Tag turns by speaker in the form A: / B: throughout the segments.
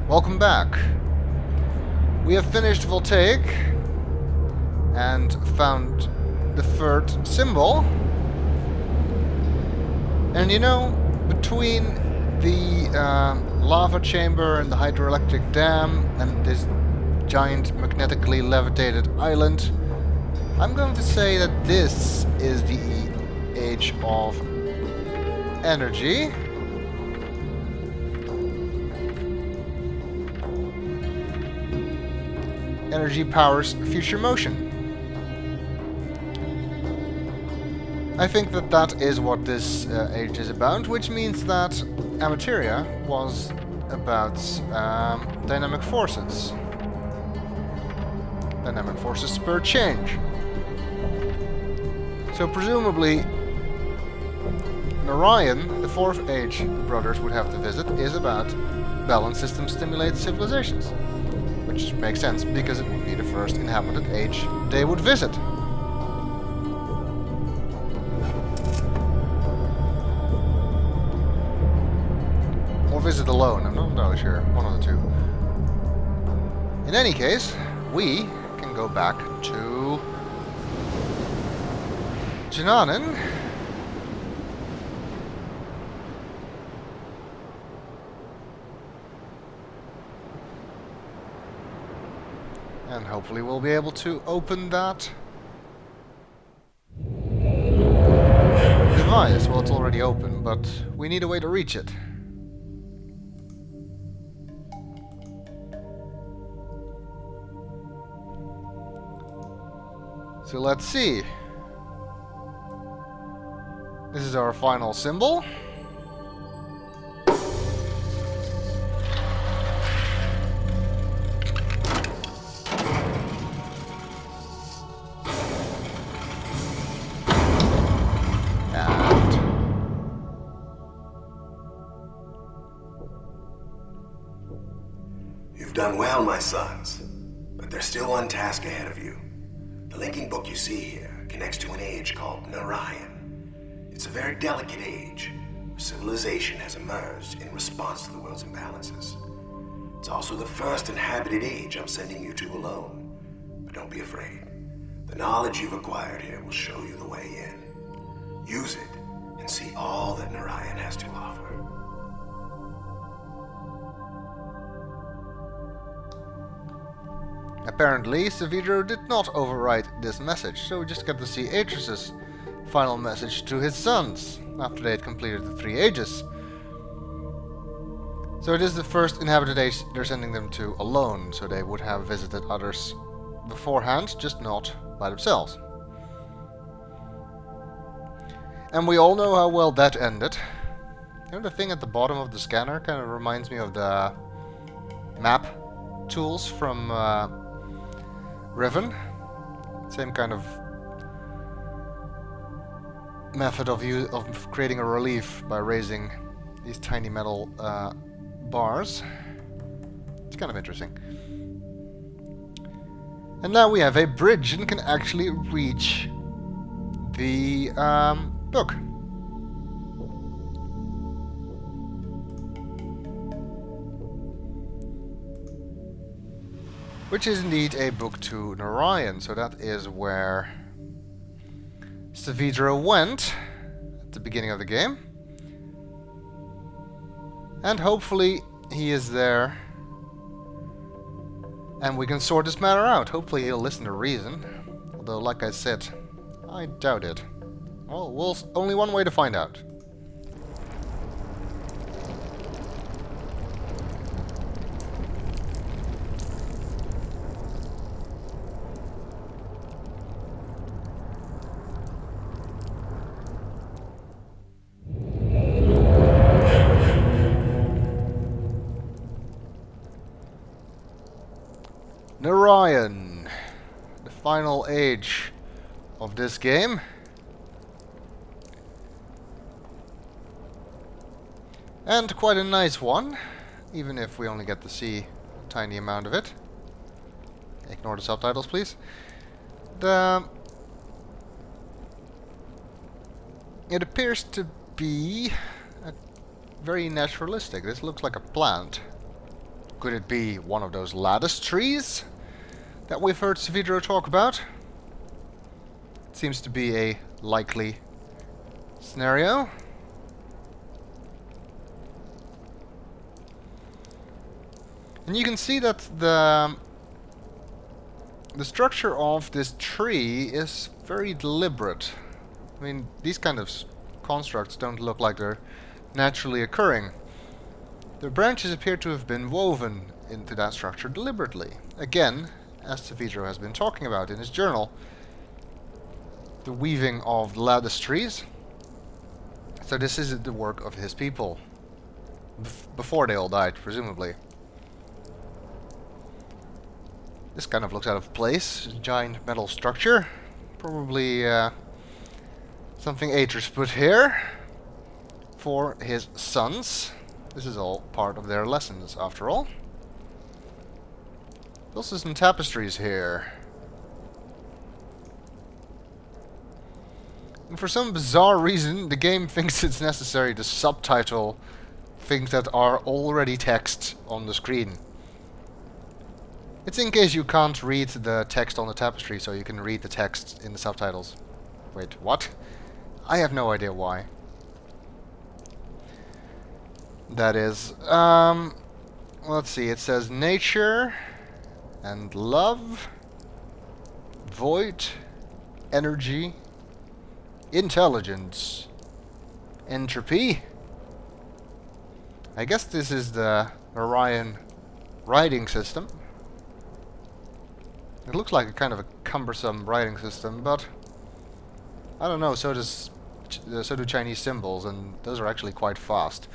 A: Welcome back. We have finished Voltaic and found the third symbol. And you know, between the lava chamber and the hydroelectric dam and this giant magnetically levitated island, I'm going to say that this is the age of energy. Energy powers future motion. I think that that is what this age is about, which means that Amateria was about dynamic forces. Dynamic forces spur change. So presumably Narayan, the fourth age the brothers would have to visit, is about balance system stimulated civilizations. Which makes sense, because it would be the first inhabited age they would visit. Or visit alone, I'm not entirely sure. One of the two. In any case, we can go back to Jananen. And hopefully we'll be able to open that device. Well, it's already open, but we need a way to reach it. So let's see. This is our final symbol.
B: You've done well, my sons, but there's still one task ahead of you. The linking book you see here connects to an age called Narayan. It's a very delicate age, where civilization has emerged in response to the world's imbalances. It's also the first inhabited age I'm sending you to alone. But don't be afraid. The knowledge you've acquired here will show you the way in. Use it, and see all that Narayan has to offer.
A: Apparently, Saavedro did not overwrite this message, so we just get to see Atreus' final message to his sons, after they had completed the 3 ages. So it is the first inhabited age they're sending them to alone, so they would have visited others beforehand, just not by themselves. And we all know how well that ended. You know, the thing at the bottom of the scanner kind of reminds me of the map tools from Riven. Same kind of method of creating a relief by raising these tiny metal bars. It's kind of interesting. And now we have a bridge and can actually reach the book. Which is indeed a book to Narayan, so that is where Saavedro went at the beginning of the game. And hopefully he is there and we can sort this matter out. Hopefully he'll listen to reason. Although, like I said, I doubt it. Well, only one way to find out. Narayan, the final age of this game. And quite a nice one, even if we only get to see a tiny amount of it. Ignore the subtitles, please. It appears to be very naturalistic. This looks like a plant. Could it be one of those lattice trees that we've heard Saavedro talk about? Seems to be a likely scenario. And you can see that the structure of this tree is very deliberate. I mean, these kind of constructs don't look like they're naturally occurring. The branches appear to have been woven into that structure deliberately. Again, as Saavedro has been talking about in his journal, the weaving of lattice trees. So this is the work of his people. Before they all died, presumably. This kind of looks out of place. Giant metal structure. Probably something Aether's put here for his sons. This is all part of their lessons, after all. Also some tapestries here. And for some bizarre reason, the game thinks it's necessary to subtitle things that are already text on the screen. It's in case you can't read the text on the tapestry, so you can read the text in the subtitles. Wait, what? I have no idea why. That is, let's see, it says nature and love, void, energy, intelligence, entropy. I guess this is the Narayan writing system. It looks like a kind of a cumbersome writing system, but I don't know, so do Chinese symbols, and those are actually quite fast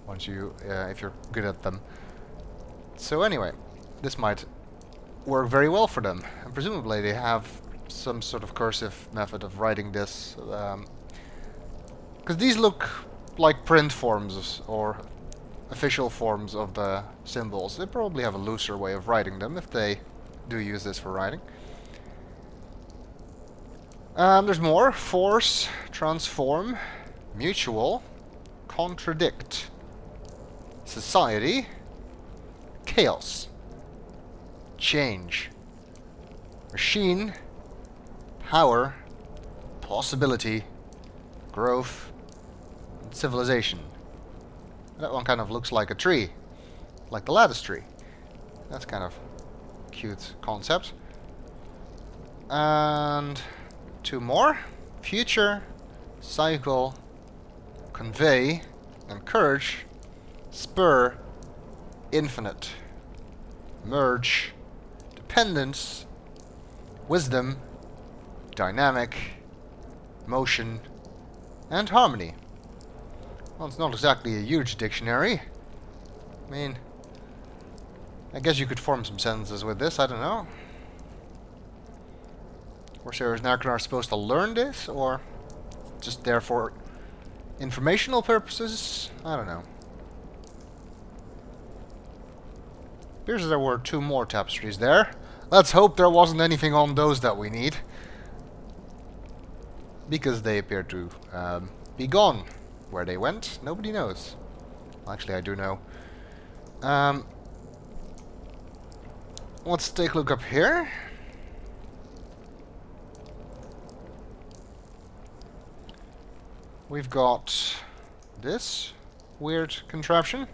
A: once you if you're good at them. So anyway, this might work very well for them, and presumably they have some sort of cursive method of writing this, because these look like print forms or official forms of the symbols. They probably have a looser way of writing them if they do use this for writing. There's more. Force, transform, mutual, contradict, society, chaos, change, machine, power, possibility, growth, and civilization. That one kind of looks like a tree, like the lattice tree. That's kind of cute concept. And two more. Future, cycle, convey, encourage, spur, infinite, merge, dependence, wisdom, dynamic, motion, and harmony. Well, it's not exactly a huge dictionary. I mean, I guess you could form some sentences with this, I don't know. Or is Narayan supposed to learn this, or just there for informational purposes? I don't know. Appears there were two more tapestries there. Let's hope there wasn't anything on those that we need, because they appear to be gone. Where they went, nobody knows. Well, actually, I do know. Let's take a look up here. We've got this weird contraption,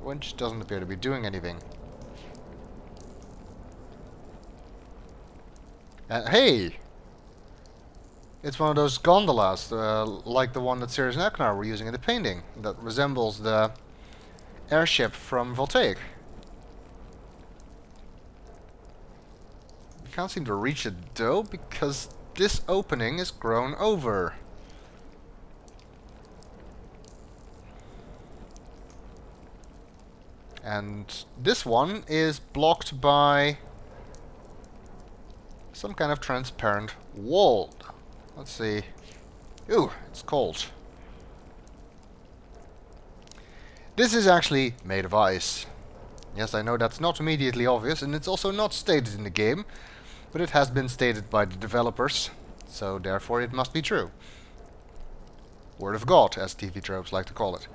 A: which doesn't appear to be doing anything. Hey! It's one of those gondolas, like the one that Sirius and Eknar were using in the painting, that resembles the airship from Voltaic. I can't seem to reach it though, because this opening is grown over. And this one is blocked by some kind of transparent wall. Let's see. Ooh, it's cold. This is actually made of ice. Yes, I know that's not immediately obvious, and it's also not stated in the game, but it has been stated by the developers, so therefore it must be true. Word of God, as TV tropes like to call it.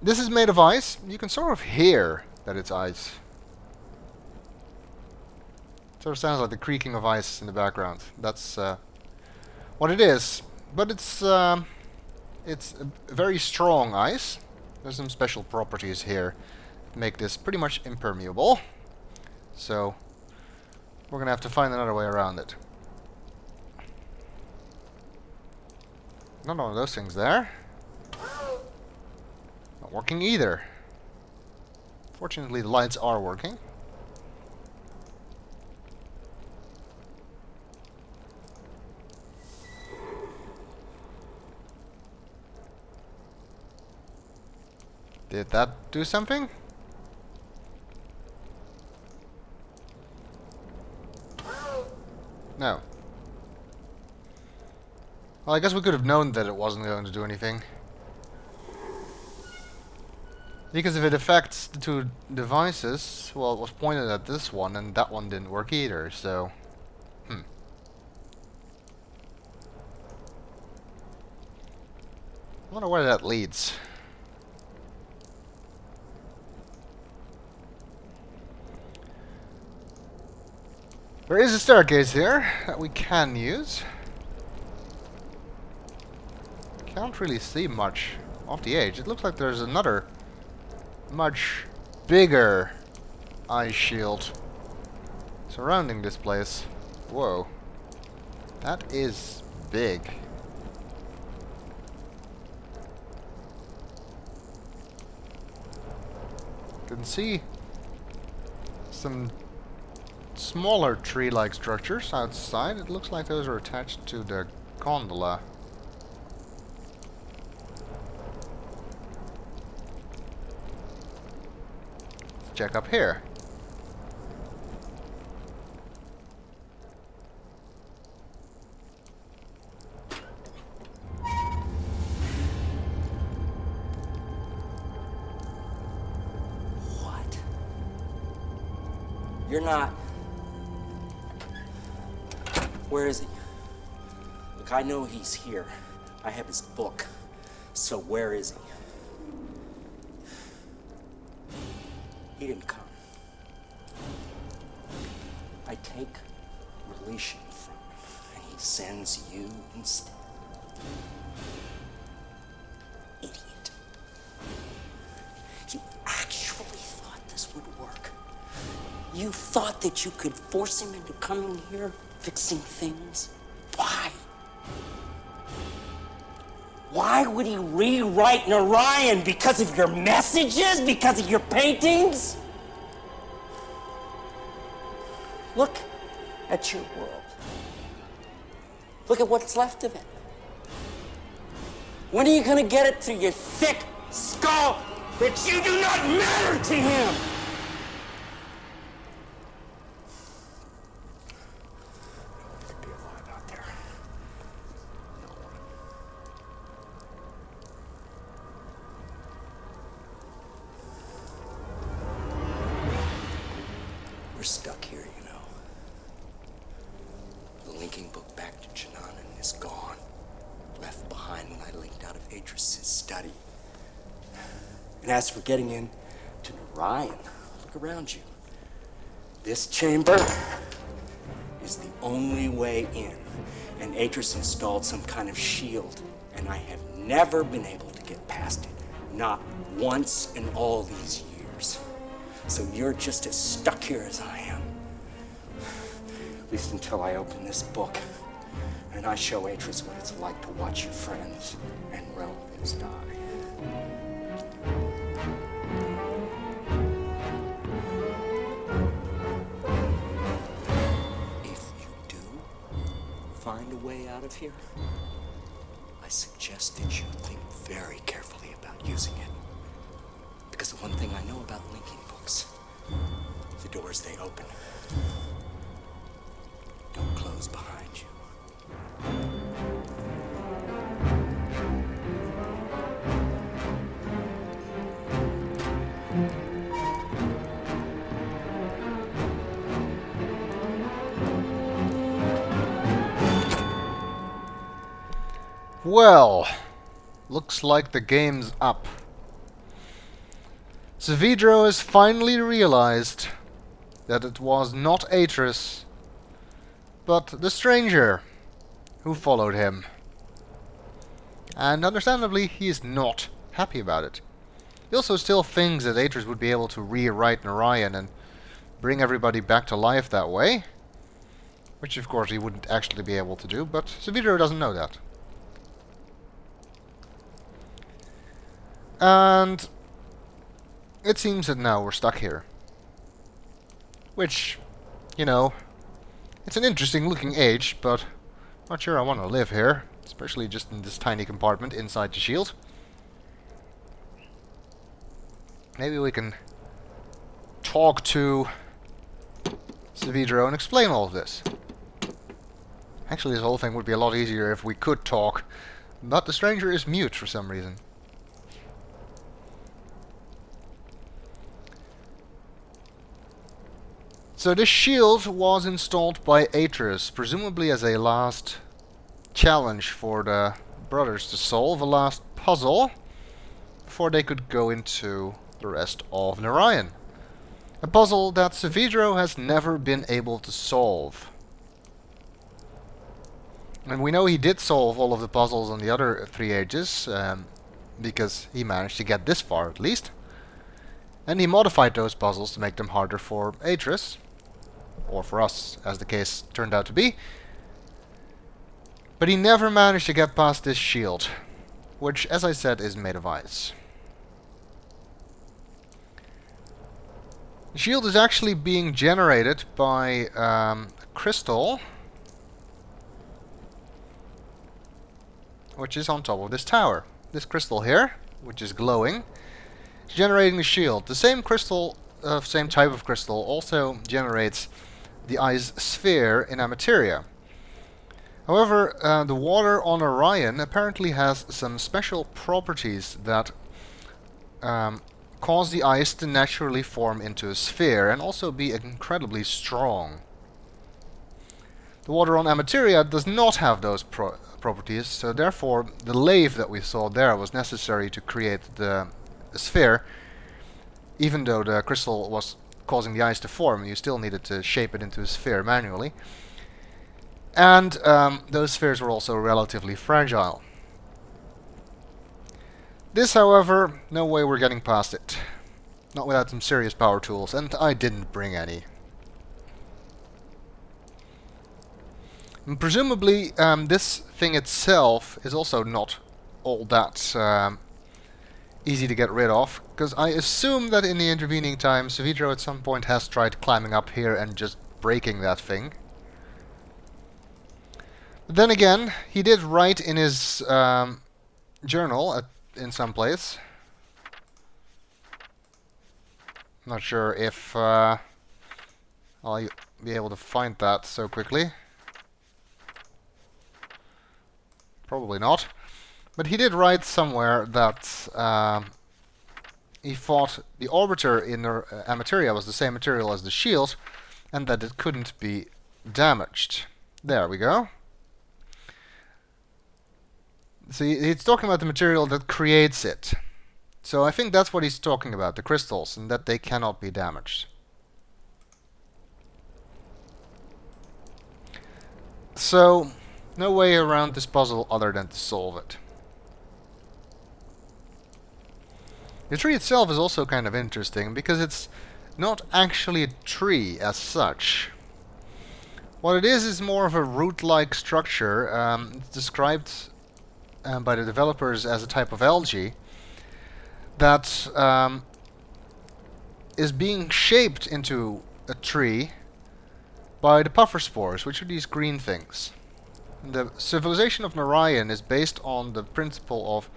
A: This is made of ice. You can sort of hear that it's ice. It sort of sounds like the creaking of ice in the background. That's what it is. But it's a very strong ice. There's some special properties here that make this pretty much impermeable. So we're gonna have to find another way around it. Not one of those things there. Not working either. Fortunately, the lights are working. Did that do something? No. Well, I guess we could have known that it wasn't going to do anything. Because if it affects the two devices, well, it was pointed at this one, and that one didn't work either, so... I wonder where that leads. There is a staircase here that we can use. Can't really see much off the edge. It looks like there's another much bigger ice shield surrounding this place. Whoa. That is big. Can see some smaller tree-like structures outside. It looks like those are attached to the gondola. Let's check up here.
C: What? You're not... Where is he? Look, I know he's here. I have his book. So where is he? He didn't come. I take relation from him, and he sends you instead. Idiot. You actually thought this would work. You thought that you could force him into coming here, fixing things? Why? Why would he rewrite Narayan? Because of your messages? Because of your paintings? Look at your world. Look at what's left of it. When are you gonna get it through your thick skull that you do not matter to him? There'd be alive out there. No one. We're stuck here, you know. The linking book back to Chananan is gone. Left behind when I linked out of Atris's study. And as for getting in to Narayan, look around you. This chamber is the only way in. And Atris installed some kind of shield, and I have never been able to get past it. Not once in all these years. So you're just as stuck here as I am. At least until I open this book. And I show Atris what it's like to watch your friends and relatives die. If you do find a way out of here, I suggest that you think very carefully about using it. Because the one thing I know about linking books, the doors they open don't close behind you.
A: Well, looks like the game's up. Saavedro has finally realized that it was not Atris, but the stranger who followed him. And understandably, he is not happy about it. He also still thinks that Atris would be able to rewrite Narayan and bring everybody back to life that way. Which of course he wouldn't actually be able to do, but Saavedro doesn't know that. And it seems that now we're stuck here. Which, you know, it's an interesting looking age, but not sure I want to live here. Especially just in this tiny compartment inside the shield. Maybe we can talk to Saavedro and explain all of this. Actually, this whole thing would be a lot easier if we could talk. But the stranger is mute for some reason. So this shield was installed by Atris, presumably as a last challenge for the brothers to solve, a last puzzle, before they could go into the rest of Narayan. A puzzle that Saavedro has never been able to solve. And we know he did solve all of the puzzles on the other 3 ages, because he managed to get this far at least. And he modified those puzzles to make them harder for Atris, or for us, as the case turned out to be. But he never managed to get past this shield, which, as I said, is made of ice. The shield is actually being generated by a crystal, which is on top of this tower. This crystal here, which is glowing, is generating the shield. The same crystal, same type of crystal, also generates the ice sphere in Amateria. However, the water on Orion apparently has some special properties that cause the ice to naturally form into a sphere and also be incredibly strong. The water on Amateria does not have those properties, so therefore the lave that we saw there was necessary to create the sphere. Even though the crystal was causing the ice to form, you still needed to shape it into a sphere manually. And those spheres were also relatively fragile. This, however, no way we're getting past it. Not without some serious power tools, and I didn't bring any. And presumably, this thing itself is also not all that easy to get rid of, because I assume that in the intervening time, Saavedro at some point has tried climbing up here and just breaking that thing. But then again, he did write in his journal in some place. Not sure if I'll be able to find that so quickly. Probably not. But he did write somewhere that he thought the orbiter in Amateria was the same material as the shield, and that it couldn't be damaged. There we go. So he's talking about the material that creates it. So I think that's what he's talking about, the crystals, and that they cannot be damaged. So, no way around this puzzle other than to solve it. The tree itself is also kind of interesting, because it's not actually a tree as such. What it is more of a root-like structure. It's described by the developers as a type of algae that is being shaped into a tree by the puffer spores, which are these green things. The civilization of Narayan is based on the principle of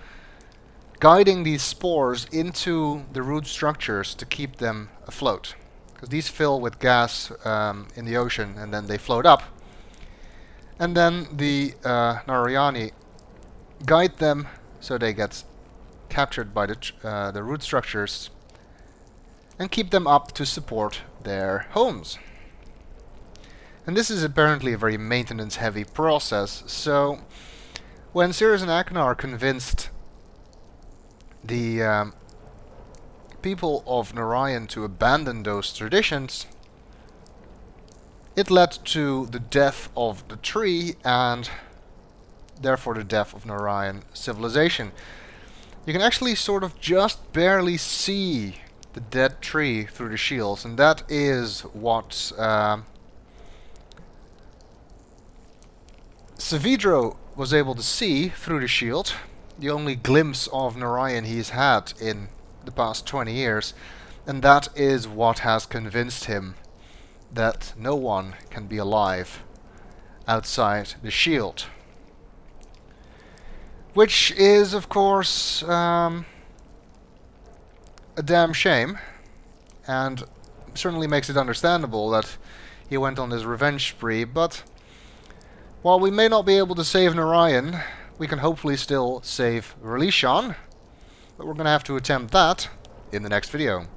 A: guiding these spores into the root structures to keep them afloat. Because these fill with gas in the ocean and then they float up. And then the Narayani guide them so they get captured by the root structures and keep them up to support their homes. And this is apparently a very maintenance-heavy process, so when Sirius and Aknar convinced the people of Narayan to abandon those traditions, it led to the death of the tree and therefore the death of Narayan civilization. You can actually sort of just barely see the dead tree through the shields, and that is what Saavedro was able to see through the shield, the only glimpse of Narayan he's had in the past 20 years, and that is what has convinced him that no one can be alive outside the shield. Which is, of course, a damn shame, and certainly makes it understandable that he went on this revenge spree, but while we may not be able to save Narayan, we can hopefully still save Releashan, but we're going to have to attempt that in the next video.